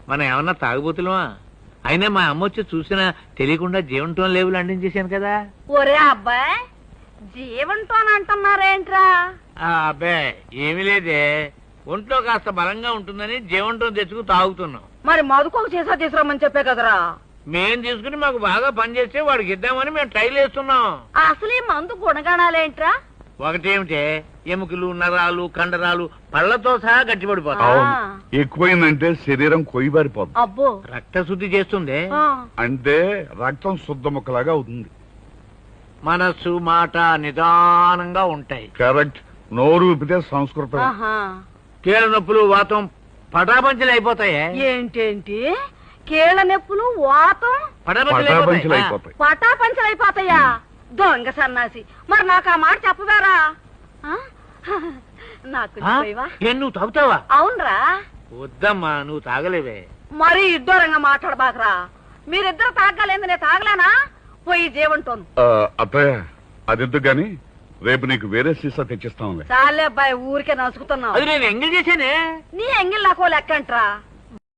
మనం ఏమన్నా తాగుబోతులమా? అయినా మా అమ్మ వచ్చి చూసినా తెలియకుండా జీవంతో లేవులు అందించేశాను కదా. ఒరే అబ్బాయి, జీవంతో అంటున్నారేంట్రా? అబ్బాయి ఏమీ లేదే, ఒంట్లో కాస్త బలంగా ఉంటుందని జీవంతో తెచ్చుకు తాగుతున్నాం. మరి మధుకోక చేసా తీసుకురమ్మని చెప్పే కదరా. మేం తీసుకుని మాకు బాగా పనిచేస్తే వాడికి ఇద్దామని మేము ట్రైల్ వేస్తున్నాం. అసలు ఈ మందు గుణగణాలేంట్రా? ఒకటేమిటే ఎముకలు, నరాలు, కండరాలు పళ్లతో సహా గట్టిపడిపోతాయి. ఎక్కువైందంటే శరీరం కొయ్యబారిపోతుంది. అబ్బో, రక్త శుద్ధి చేస్తుంది. అంటే రక్తం శుద్ధ ముక్కలాగా అవుతుంది. మనస్సు మాట నిదానంగా ఉంటాయి. కరెక్ట్. నోరు విప్పితే సంస్కృతం. కీళ్ళ నొప్పులు, వాతం పటాపంచలు అయిపోతాయి. ఏంటేంటి? కీళ్ళ నొప్పులు, వాతం పటాపంచలు అయిపోతాయి. పటాపంచలు అయిపోతాయా? దొంగ సన్నాసి, మరి నాకు ఆ మాట చెప్పవేరా? నాకు నువ్వు తాగుతావా? అవునరా. వద్దమ్మా, నువ్వు తాగలేవే. మరి ఇద్దరంగా మాట్లాడబాకరా. మీరిద్దరు తాగలేంది, నేను తాగలేనా? పోయి జీవంటోను. అత్తయ్య అదెందుకు గాని రేపు నీకు వేరే సీసా తెచ్చిస్తాంలే. చాలే అబ్బాయి, ఊరికే నసుకుతున్నావు. అది నేను ఎంగిల్ చేశానే. నీ ఎంగిల్ నాకో లెక్కంట్రా.